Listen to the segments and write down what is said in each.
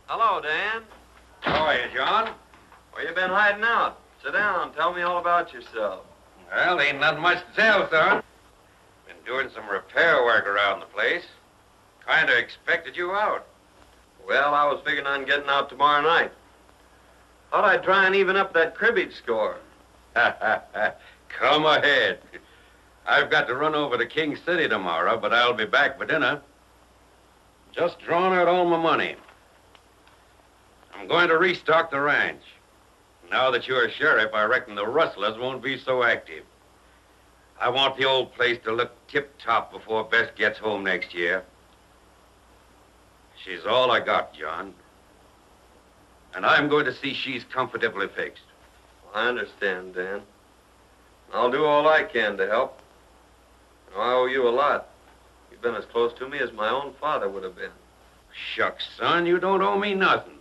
Hello, Dan. How are you, John? Where you been hiding out? Sit down. Tell me all about yourself. Well, ain't nothing much to tell, son. Been doing some repair work around the place. Kind of expected you out. Well, I was figuring on getting out tomorrow night. Thought I'd try and even up that cribbage score. Come ahead. I've got to run over to King City tomorrow, but I'll be back for dinner. Just drawn out all my money. I'm going to restock the ranch. Now that you're sheriff, I reckon the rustlers won't be so active. I want the old place to look tip-top before Bess gets home next year. She's all I got, John. And I'm going to see she's comfortably fixed. Well, I understand, Dan. I'll do all I can to help. I owe you a lot. You've been as close to me as my own father would have been. Shucks, son, you don't owe me nothing.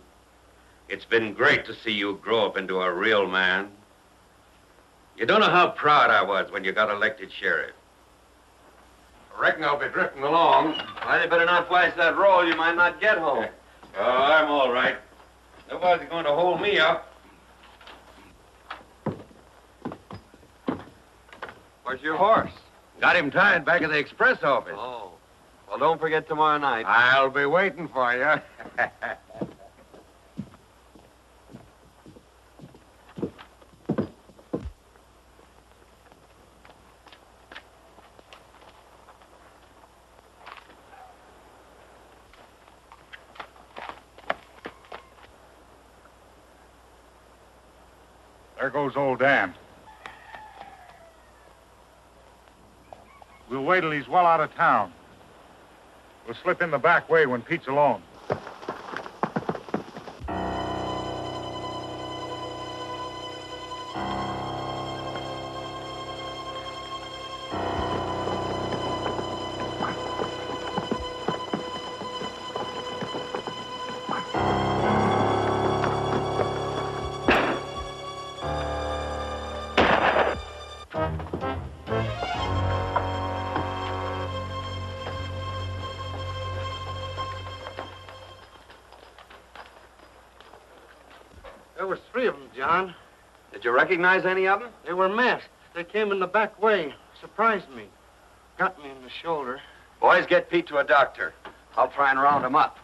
It's been great to see you grow up into a real man. You don't know how proud I was when you got elected sheriff. I reckon I'll be drifting along. Well, you better not flash that roll. You might not get home. Oh, I'm all right. Nobody's going to hold me up. Where's your horse? Got him tied back at the express office. Oh. Well, don't forget tomorrow night. I'll be waiting for you. There goes old Dan. We'll wait till he's well out of town. We'll slip in the back way when Pete's alone. There was 3 of them, John. Did you recognize any of them? They were masked. They came in the back way. Surprised me. Got me in the shoulder. Boys, get Pete to a doctor. I'll try and round him up.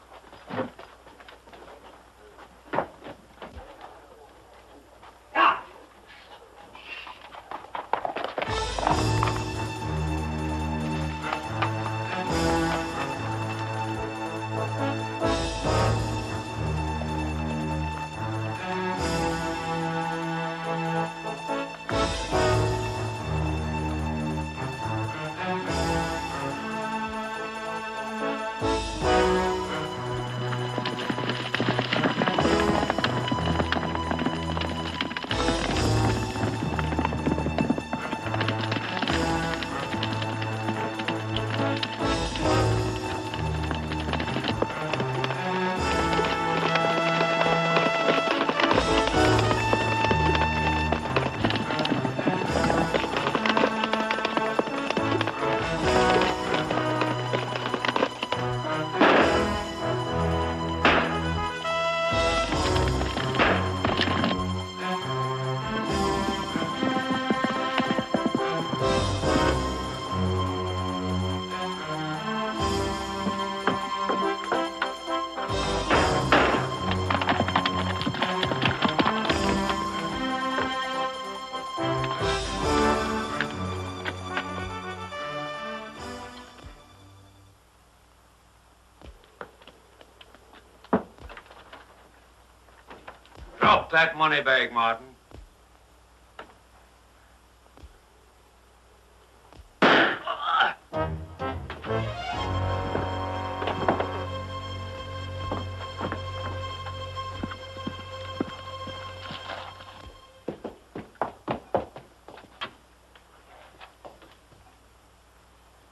Drop that money bag, Martin.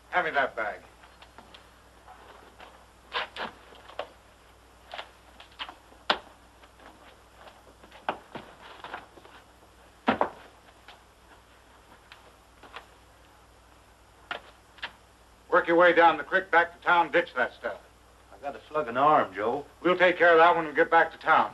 Hand me that bag. Work your way down the creek back to town, ditch that stuff. I got a slug in the arm, Joe. We'll take care of that when we get back to town.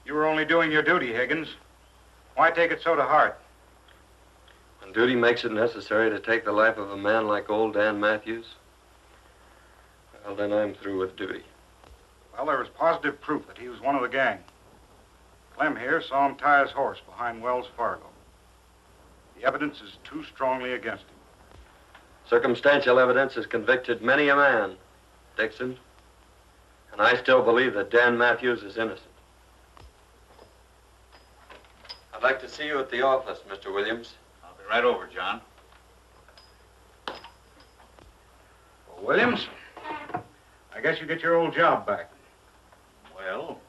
You were only doing your duty, Higgins. Why take it so to heart? When duty makes it necessary to take the life of a man like old Dan Matthews, well, then I'm through with duty. Well, there was positive proof that he was one of the gang. Clem here saw him tie his horse behind Wells Fargo. The evidence is too strongly against him. Circumstantial evidence has convicted many a man, Dixon, and I still believe that Dan Matthews is innocent. I'd like to see you at the office, Mr. Williams. I'll be right over, John. Well, Williams, I guess you get your old job back. Well,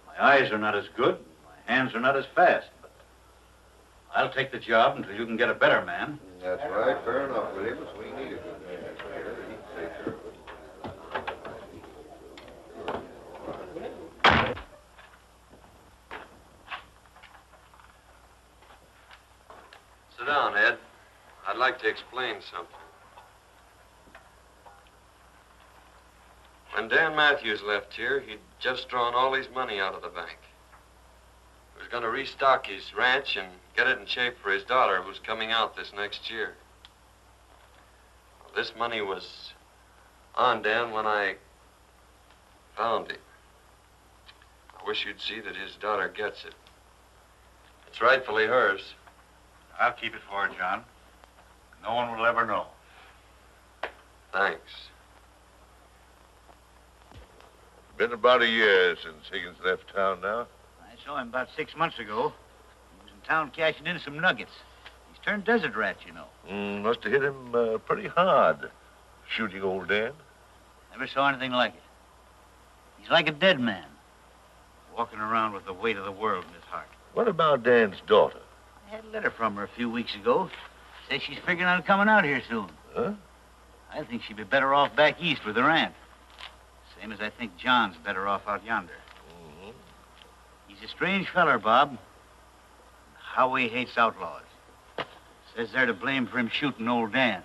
my eyes are not as good, my hands are not as fast, but I'll take the job until you can get a better man. That's right. Fair enough, Williams. We need a good man. Sit down, Ed. I'd like to explain something. When Dan Matthews left here, he'd just drawn all his money out of the bank. He was going to restock his ranch and get it in shape for his daughter, who's coming out this next year. Well, this money was on Dan when I found him. I wish you'd see that his daughter gets it. It's rightfully hers. I'll keep it for her, John. No one will ever know. Thanks. Been about a year since Higgins left town now. I saw him about 6 months ago. He was in town cashing in some nuggets. He's turned desert rat, you know. Must have hit him pretty hard, shooting old Dan. Never saw anything like it. He's like a dead man, walking around with the weight of the world in his heart. What about Dan's daughter? I had a letter from her a few weeks ago. Says she's figuring on coming out here soon. Huh? I think she'd be better off back east with her aunt. Same as I think John's better off out yonder. Mm-hmm. He's a strange feller, Bob. How he hates outlaws. Says they're to blame for him shooting old Dan.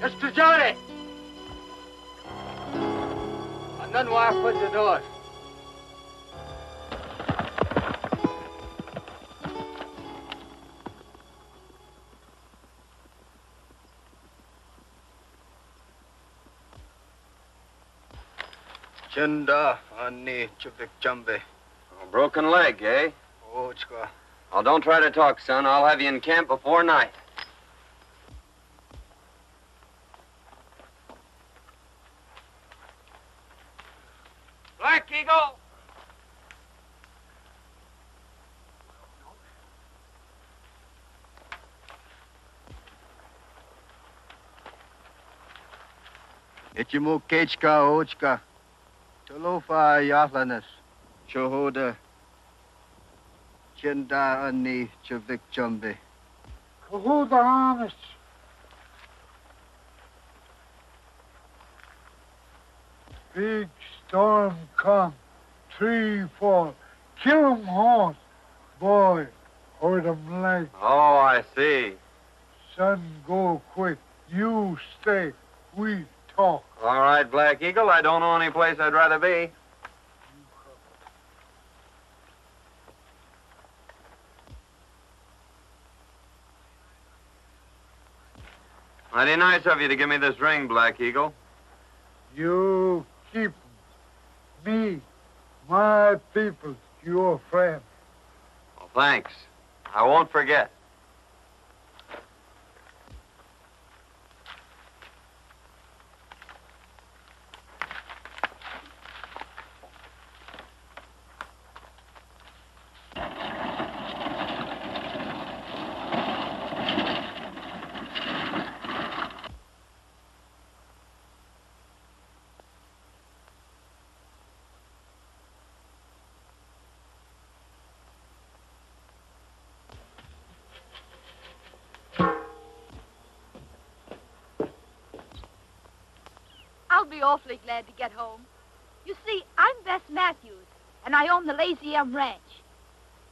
Mr. Johnny! And then why put the doors? Chunda, Anni, Chubik Chambe. A broken leg, eh? Oh, Chka. Well, don't try to talk, son. I'll have you in camp before night. Black Eagle! Echimukechka ochka. Tolofa yahlanas. Chohoda. Chenda ani chuvik chumbe. Cahuda honest. Big storm come. 3, 4. Kill 'em horse. Boy, hurt 'em leg. Oh, I see. Son, go quick. You stay. We talk. All right, Black Eagle. I don't know any place I'd rather be. Mighty nice of you to give me this ring, Black Eagle. You keep me, my people, your friend. Well, thanks. I won't forget. I'll be awfully glad to get home. You see, I'm Bess Matthews, and I own the Lazy M Ranch.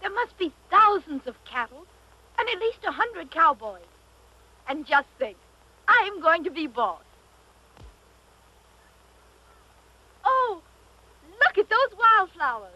There must be thousands of cattle and at least 100 cowboys. And just think, I'm going to be boss. Oh, look at those wildflowers.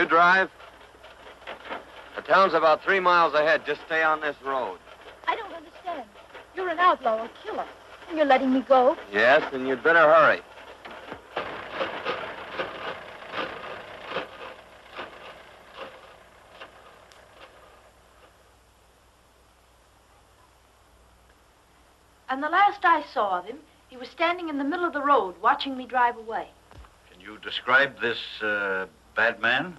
you drive? The town's about 3 miles ahead. Just stay on this road. I don't understand. You're an outlaw, a killer, and you're letting me go? Yes, and you'd better hurry. And the last I saw of him, he was standing in the middle of the road watching me drive away. Can you describe this bad man?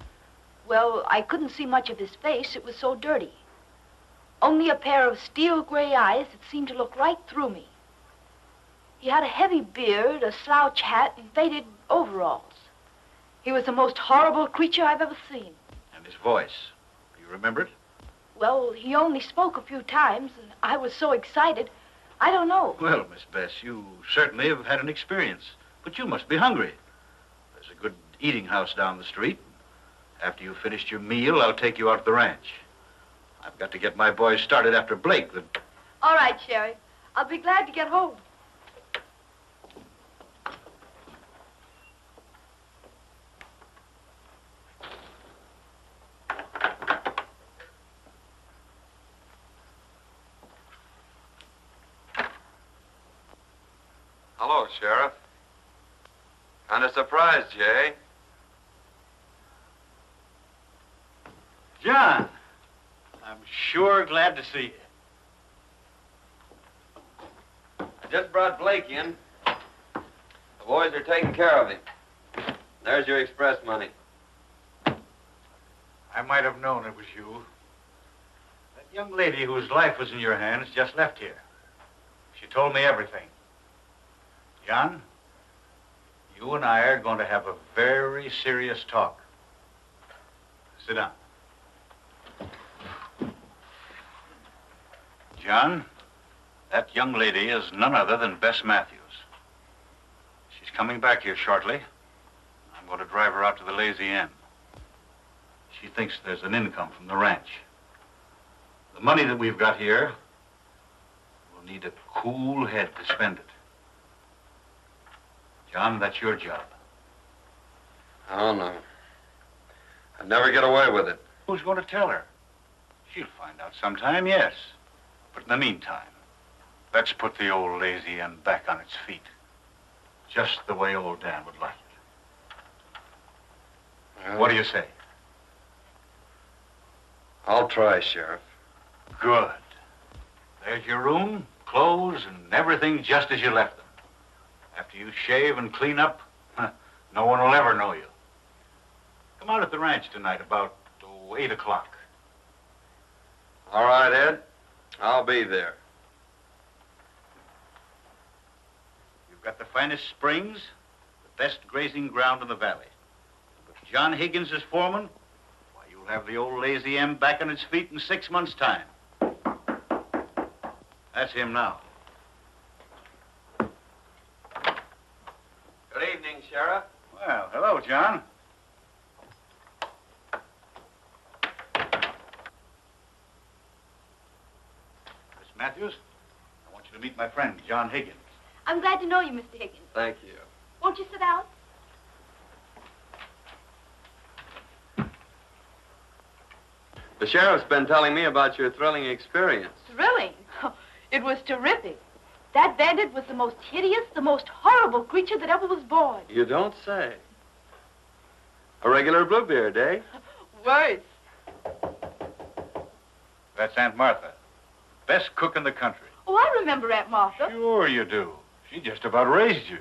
Well, I couldn't see much of his face. It was so dirty. Only a pair of steel gray eyes that seemed to look right through me. He had a heavy beard, a slouch hat, and faded overalls. He was the most horrible creature I've ever seen. And his voice. Do you remember it? Well, he only spoke a few times, and I was so excited, I don't know. Well, Miss Bess, you certainly have had an experience, but you must be hungry. There's a good eating house down the street. After you've finished your meal, I'll take you out to the ranch. I've got to get my boys started after Blake. All right, Sheriff. I'll be glad to get home. Hello, Sheriff. Kind of surprised, Jay. John, I'm sure glad to see you. I just brought Blake in. The boys are taking care of him. There's your express money. I might have known it was you. That young lady whose life was in your hands just left here. She told me everything. John, you and I are going to have a very serious talk. Sit down. John, that young lady is none other than Bess Matthews. She's coming back here shortly. I'm going to drive her out to the Lazy M. She thinks there's an income from the ranch. The money that we've got here, we'll need a cool head to spend it. John, that's your job. I don't know. I'd never get away with it. Who's going to tell her? She'll find out sometime, yes. But in the meantime, let's put the old Lazy M back on its feet. Just the way old Dan would like it. Well, What do you say? I'll try, Sheriff. Good. There's your room, clothes, and everything just as you left them. After you shave and clean up, no one will ever know you. Come out at the ranch tonight about 8 o'clock. All right, Ed. I'll be there. You've got the finest springs, the best grazing ground in the valley. With John Higgins as foreman, why, you'll have the old Lazy M back on its feet in 6 months' time. That's him now. Good evening, Sheriff. Well, hello, John. Miss Matthews, I want you to meet my friend, John Higgins. I'm glad to know you, Mr. Higgins. Thank you. Won't you sit down? The sheriff's been telling me about your thrilling experience. Thrilling. It was terrific. That bandit was the most hideous, the most horrible creature that ever was born. You don't say. A regular Bluebeard, eh? Worse. That's Aunt Martha, best cook in the country. Oh, I remember Aunt Martha. Sure you do. She just about raised you.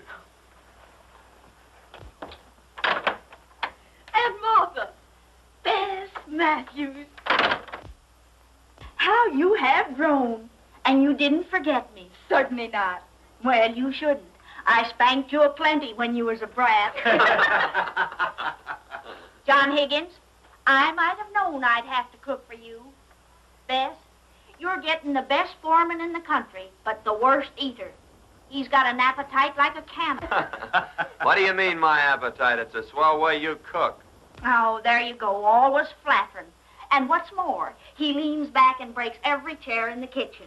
Aunt Martha. Bess Matthews. How you have grown. And you didn't forget me. Certainly not. Well, you shouldn't. I spanked you aplenty when you was a brat. John Higgins, I might have known I'd have to cook for you. Bess, you're getting the best foreman in the country, but the worst eater. He's got an appetite like a camel. What do you mean, my appetite? It's a swell way you cook. Oh, there you go, always flattering. And what's more, he leans back and breaks every chair in the kitchen.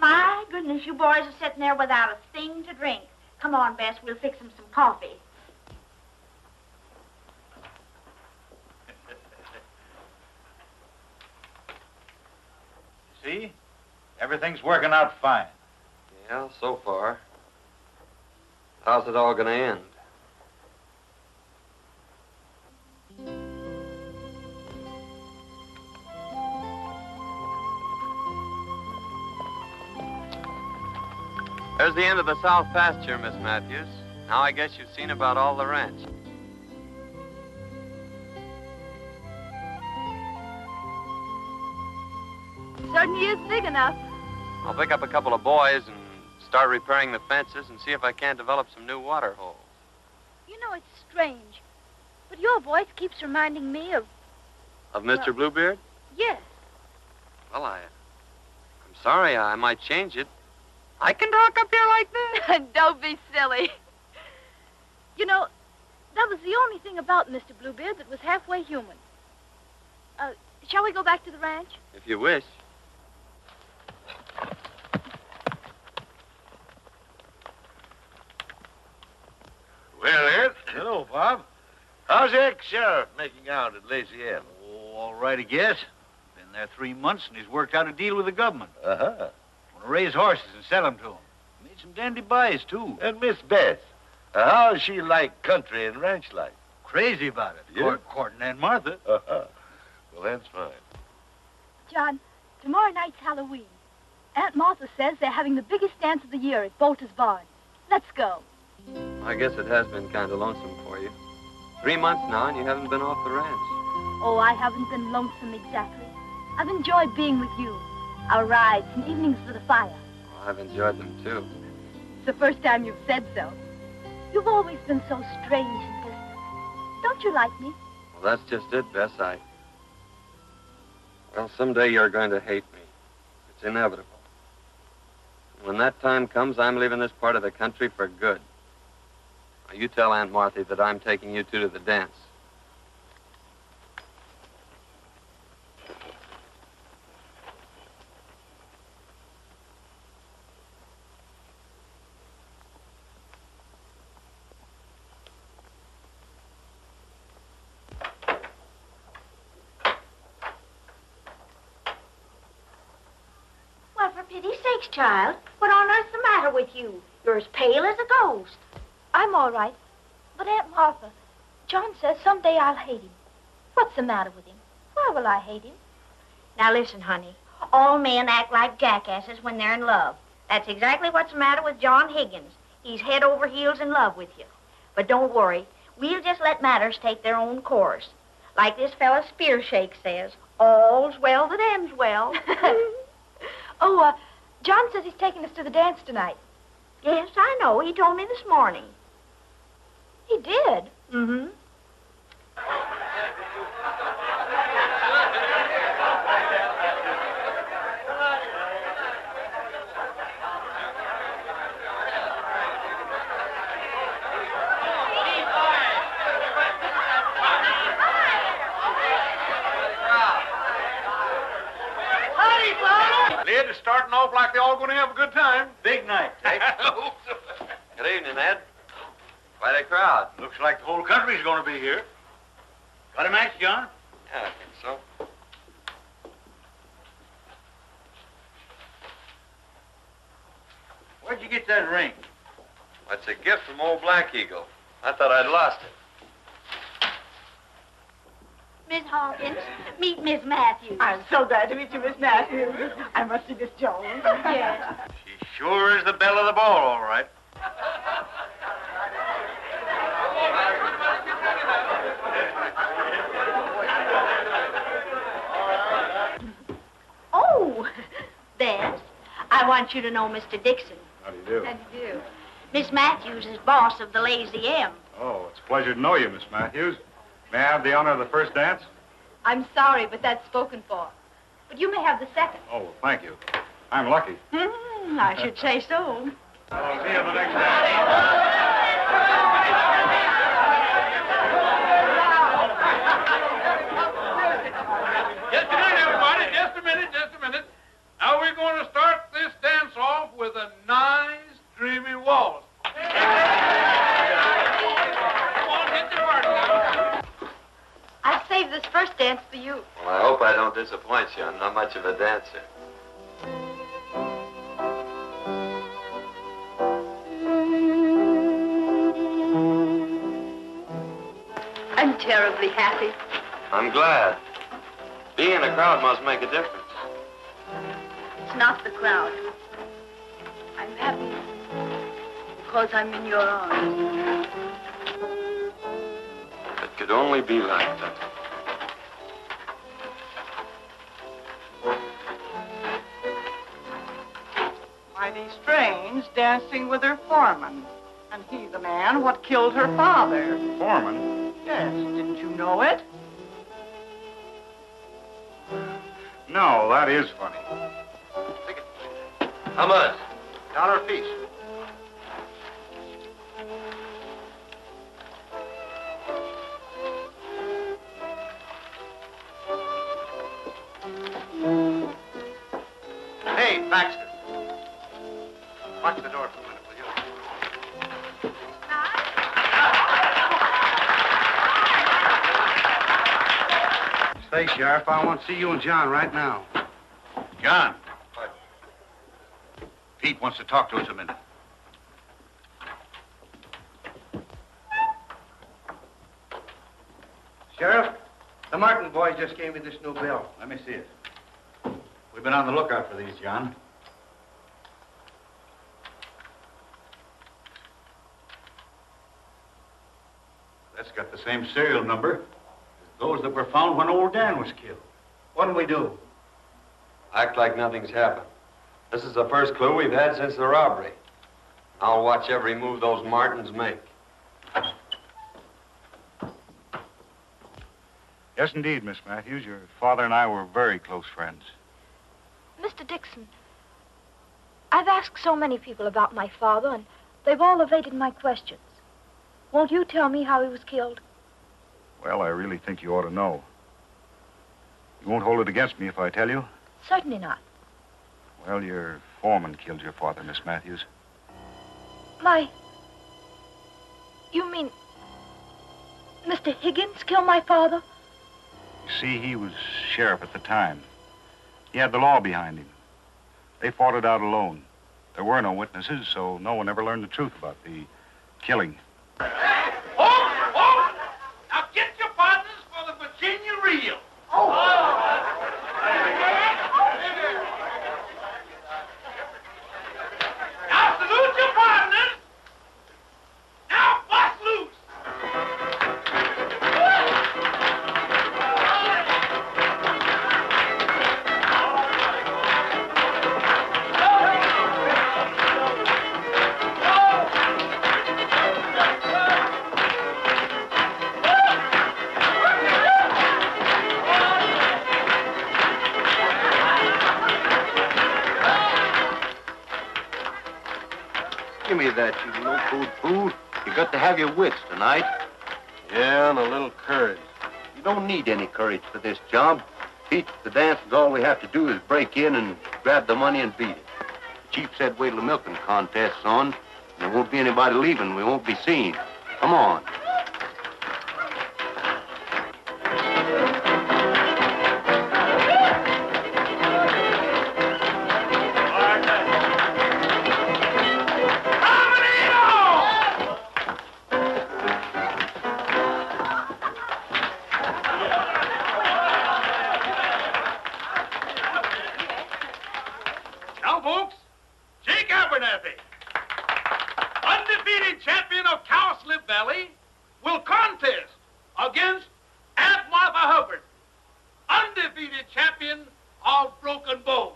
My goodness, you boys are sitting there without a thing to drink. Come on, Bess, we'll fix him some coffee. Everything's working out fine. Yeah, so far. How's it all gonna end? There's the end of the south pasture, Miss Matthews. Now I guess you've seen about all the ranch. Certainly is big enough. I'll pick up a couple of boys and start repairing the fences and see if I can't develop some new water holes. You know, it's strange, but your voice keeps reminding me of... Of Mr. Bluebeard? Yes. Well, I'm sorry. I might change it. I can talk up here like this. Don't be silly. You know, that was the only thing about Mr. Bluebeard that was halfway human. Shall we go back to the ranch? If you wish. Well, Ed. Hello, Bob. How's the ex-sheriff making out at Lazy M? Oh, all right, I guess. Been there 3 months, and he's worked out a deal with the government. Uh-huh. Want to raise horses and sell them to him. Made some dandy buys, too. And Miss Bess, how does she like country and ranch life? Crazy about it. Yeah? Courting Aunt Martha. Uh-huh. Well, that's fine. John, tomorrow night's Halloween. Aunt Martha says they're having the biggest dance of the year at Bolter's Barn. Let's go. I guess it has been kind of lonesome for you. 3 months now, and you haven't been off the ranch. Oh, I haven't been lonesome exactly. I've enjoyed being with you. Our rides and evenings with the fire. Well, I've enjoyed them, too. It's the first time you've said so. You've always been so strange and distant. Don't you like me? Well, that's just it, Bess. Well, someday you're going to hate me. It's inevitable. When that time comes, I'm leaving this part of the country for good. Now, you tell Aunt Martha that I'm taking you two to the dance. Well, for pity's sakes, child, what on earth's the matter with you? You're as pale as a ghost. I'm all right. But Aunt Martha, John says someday I'll hate him. What's the matter with him? Why will I hate him? Now listen, honey. All men act like jackasses when they're in love. That's exactly what's the matter with John Higgins. He's head over heels in love with you. But don't worry. We'll just let matters take their own course. Like this fella Spearshake says, all's well that ends well. John says he's taking us to the dance tonight. Yes, I know. He told me this morning. He did? Mm-hmm. Ed is starting off like they're all going to have a good time. Big night, Jake. Good evening, Ed. Quite a crowd. Looks like the whole country's going to be here. Got a match, John? Yeah, I think so. Where'd you get that ring? That's a gift from old Black Eagle. I thought I'd lost it. Miss Hawkins, meet Miss Matthews. I'm so glad to meet you, Miss Matthews. I must see Miss Jones. Yes. She sure is the belle of the ball, all right. Oh, Bess, I want you to know Mr. Dixon. How do you do? How do you do? Miss Matthews is boss of the Lazy M. Oh, it's a pleasure to know you, Miss Matthews. May I have the honor of the first dance? I'm sorry, but that's spoken for. But you may have the second. Oh, well, thank you. I'm lucky. I should say so. I'll see you at the next dance. Just a minute, everybody. Just a minute. Now we're going to start this dance off with a nice, dreamy waltz. Come on, get your party now. I'll save this first dance for you. Well, I hope I don't disappoint you. I'm not much of a dancer. terribly happy. I'm glad. Being in a crowd must make a difference. It's not the crowd. I'm happy because I'm in your arms. It could only be like that. Mighty strange, dancing with her foreman. And he the man what killed her father. Foreman? Yes, didn't you know it? No, that is funny. How much? $1 apiece. Hey, Baxter. Watch the door for a minute, will you? Say, Sheriff, I want to see you and John right now. John. What? Pete wants to talk to us a minute. Sheriff, the Martin boy just gave me this new bill. Let me see it. We've been on the lookout for these, John. That's got the same serial number as those that were found when old Dan was killed. What'll we do? Act like nothing's happened. This is the first clue we've had since the robbery. I'll watch every move those Martins make. Yes, indeed, Miss Matthews. Your father and I were very close friends. Mr. Dixon, I've asked so many people about my father, and they've all evaded my questions. Won't you tell me how he was killed? Well, I really think you ought to know. You won't hold it against me if I tell you? Certainly not. Well, your foreman killed your father, Miss Matthews. You mean Mr. Higgins killed my father? You see, he was sheriff at the time. He had the law behind him. They fought it out alone. There were no witnesses, so no one ever learned the truth about the killing. Hold! Now get your partners for the Virginia reel. Now salute your partners. Now bust loose. Give me that, you no-food food. You got to have your wits tonight. Yeah, and a little courage. You don't need any courage for this job. Pete, the dance is all we have to do is break in and grab the money and beat it. The chief said wait till the milking contest's on. And there won't be anybody leaving. We won't be seen. Come on. Now, folks, Jake Abernathy, undefeated champion of Cowslip Valley, will contest against Aunt Martha Hubbard, undefeated champion of Broken Bow.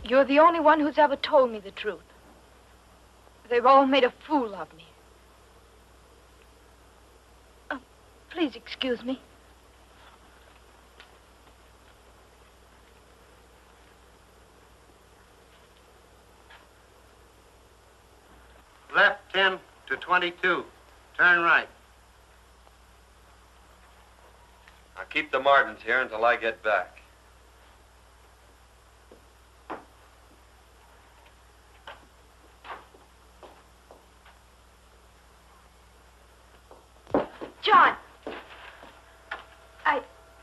You're the only one who's ever told me the truth. They've all made a fool of me. Please excuse me. Left 10 to 22. Turn right. Now keep the Martins here until I get back. John!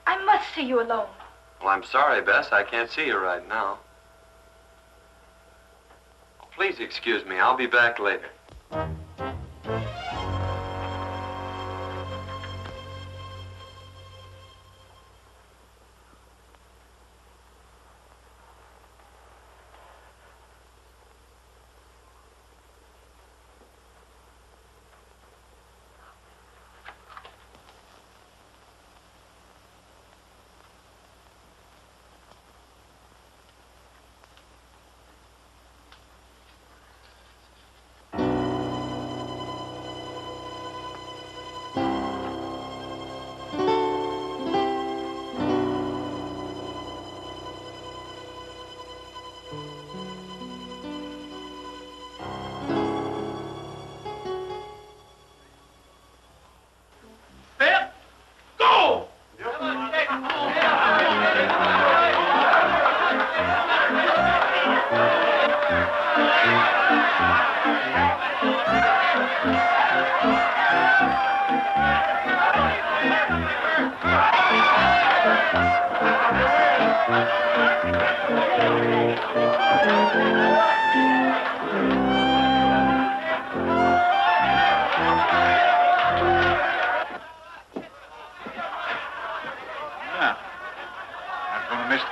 I must see you alone. Well, I'm sorry, Bess. I can't see you right now. Please excuse me. I'll be back later.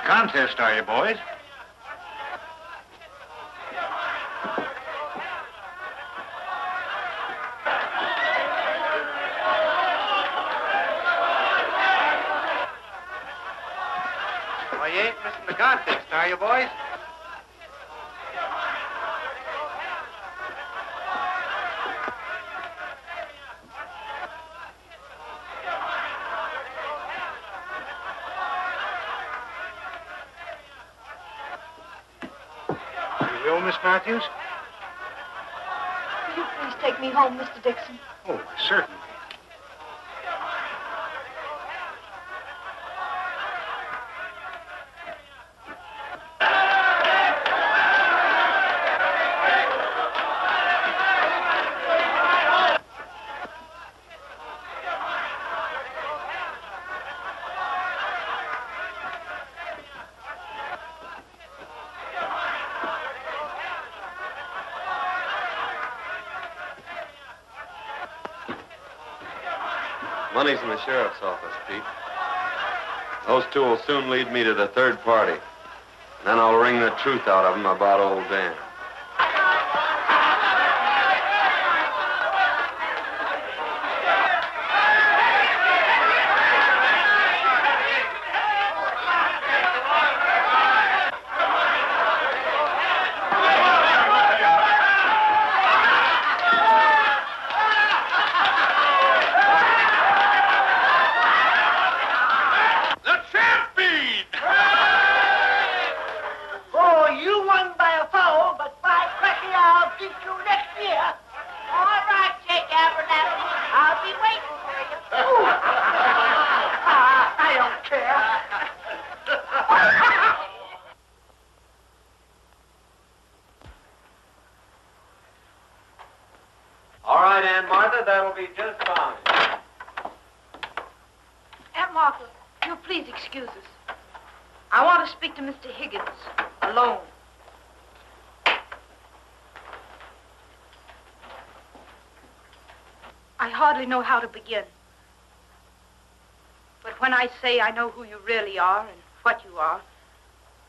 Contest, are you, boys? Well, you ain't missing the contest, are you, boys? Miss Matthews? Will you please take me home, Mr. Dixon? Oh, certainly. Money's in the sheriff's office, Pete. Those two will soon lead me to the third party. And then I'll wring the truth out of them about old Dan. All right, Aunt Martha, that'll be just fine. Aunt Martha, you'll please excuse us. I want to speak to Mr. Higgins, alone. I hardly know how to begin. But when I say I know who you really are and what you are,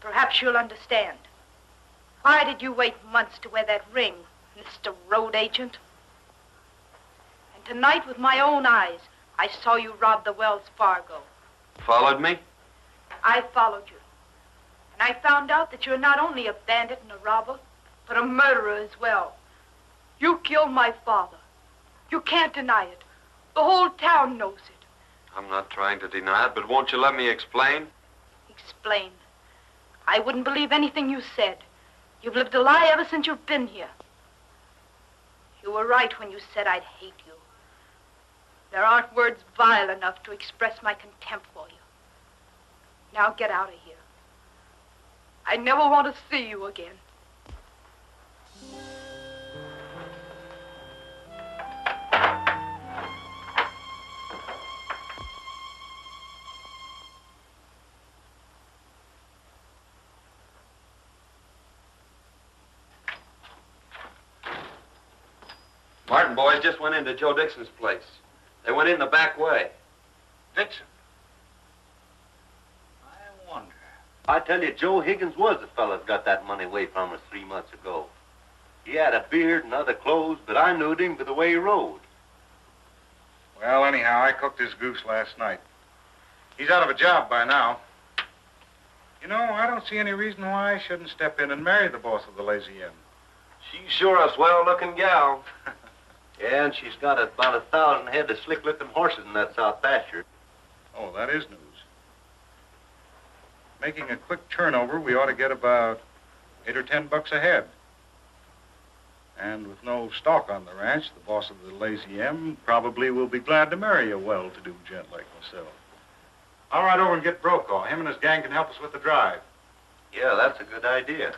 perhaps you'll understand. Why did you wait months to wear that ring, Mr. Road Agent? And tonight, with my own eyes, I saw you rob the Wells Fargo. Followed me? I followed you. And I found out that you're not only a bandit and a robber, but a murderer as well. You killed my father. You can't deny it. The whole town knows it. I'm not trying to deny it, but won't you let me explain? Explain. I wouldn't believe anything you said. You've lived a lie ever since you've been here. You were right when you said I'd hate you. There aren't words vile enough to express my contempt for you. Now get out of here. I never want to see you again. Martin boys just went into Joe Dixon's place. They went in the back way. Dixon. I wonder. I tell you, Joe Higgins was the fellow that got that money away from us 3 months ago. He had a beard and other clothes, but I knowed him by the way he rode. Well, anyhow, I cooked his goose last night. He's out of a job by now. You know, I don't see any reason why I shouldn't step in and marry the boss of the Lazy M. She's sure a swell-looking gal. Yeah, and she's got about 1,000 head of slick-looking horses in that south pasture. Oh, that is news. Making a quick turnover, we ought to get about $8 or $10 a head. And with no stock on the ranch, the boss of the Lazy M probably will be glad to marry a well-to-do gent like myself. I'll ride over and get Brokaw. Him and his gang can help us with the drive. Yeah, that's a good idea.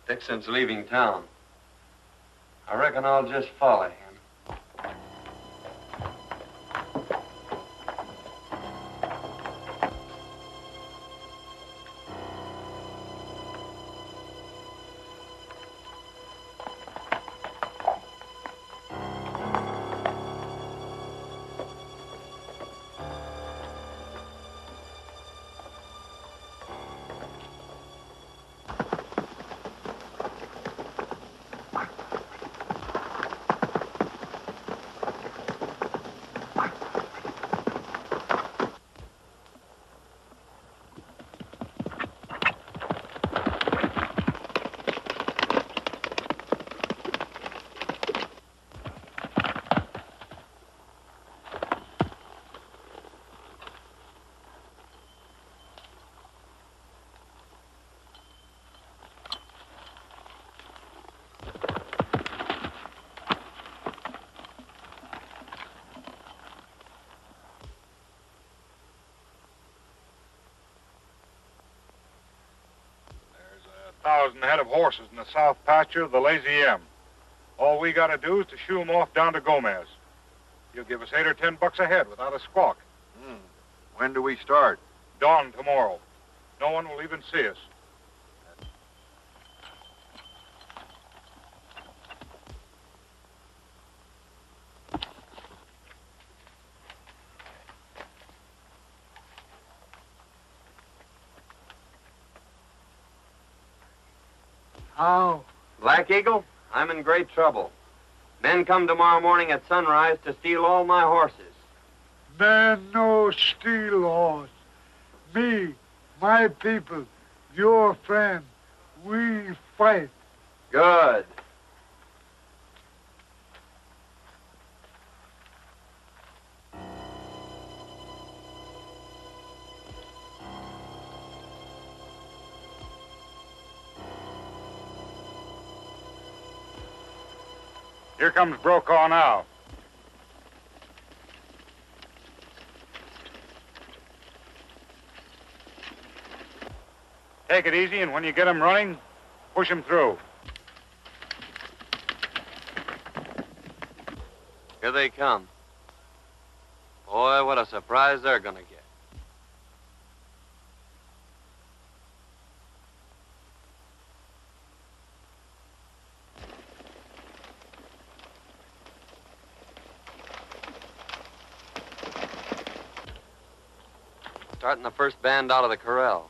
Dixon's leaving town. I reckon I'll just follow him. Thousand head of horses in the south pasture of the Lazy M. All we gotta do is to shoo 'em off down to Gomez. He'll give us $8 or $10 a head without a squawk. When do we start? Dawn tomorrow. No one will even see us. How? Black Eagle, I'm in great trouble. Men come tomorrow morning at sunrise to steal all my horses. Man no steal horse. Me, my people, your friend, we fight. Good. Here comes Brokaw now. Take it easy, and when you get him running, push him through. Here they come. Boy, what a surprise they're gonna get. Starting the first band out of the corral.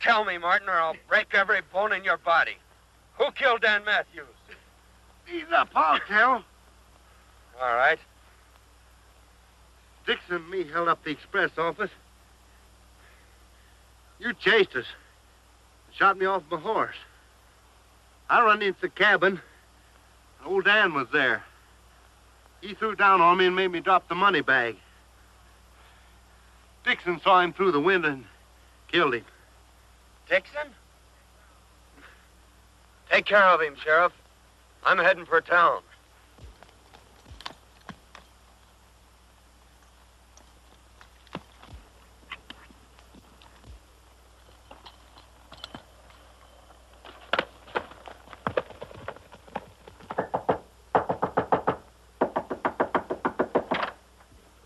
tell me, Martin, or I'll break every bone in your body. Who killed Dan Matthews? He's up, I'll tell. All right. Dixon and me held up the express office. You chased us. Shot me off my horse. I run into the cabin. Old Dan was there. He threw down on me and made me drop the money bag. Dixon saw him through the window and killed him. Dixon? Take care of him, Sheriff. I'm heading for town.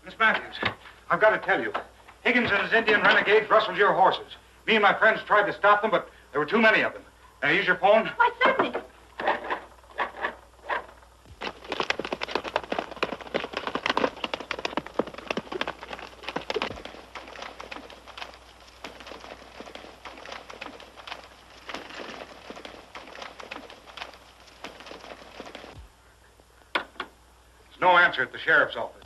Miss Matthews, I've got to tell you. Higgins and his Indian renegades rustled your horses. Me and my friends tried to stop them, but there were too many of them. May I use your phone? Why, certainly. There's no answer at the sheriff's office.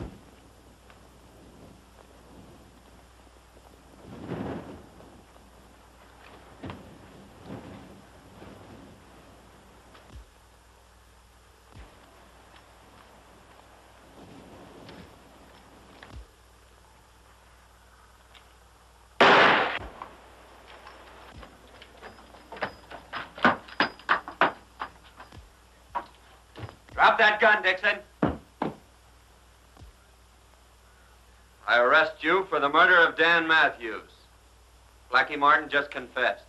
Drop that gun, Dixon. I arrest you for the murder of Dan Matthews. Blackie Martin just confessed.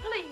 Please.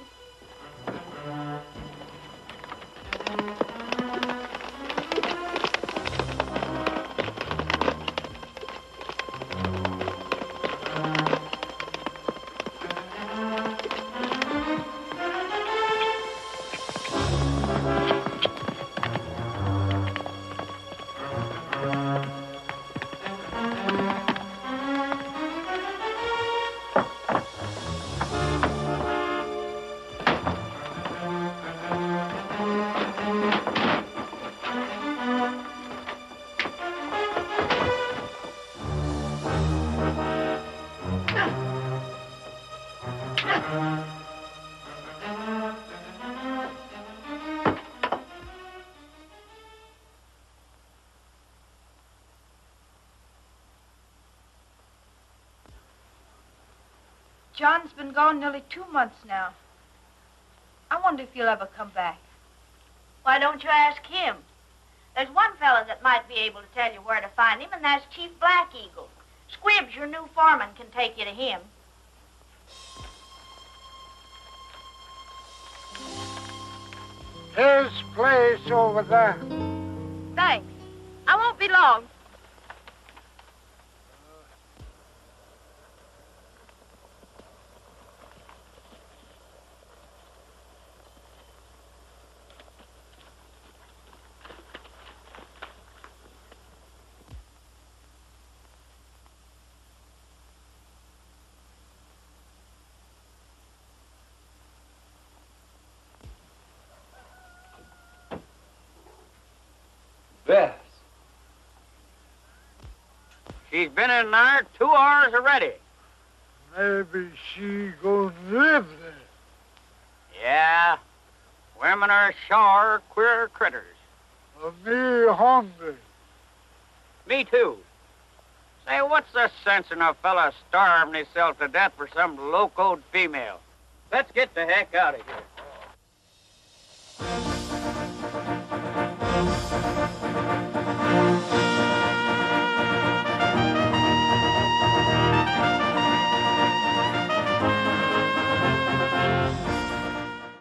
John's been gone nearly 2 months now. I wonder if he'll ever come back. Why don't you ask him? There's one fella that might be able to tell you where to find him, and that's Chief Black Eagle. Squibbs, your new foreman, can take you to him. His place over there. Thanks. I won't be long. Bess. She's been in there 2 hours already. Maybe she gonna live there. Yeah. Women are sure queer critters. Me hungry. Me too. Say, what's the sense in a fella starving himself to death for some low-code female? Let's get the heck out of here.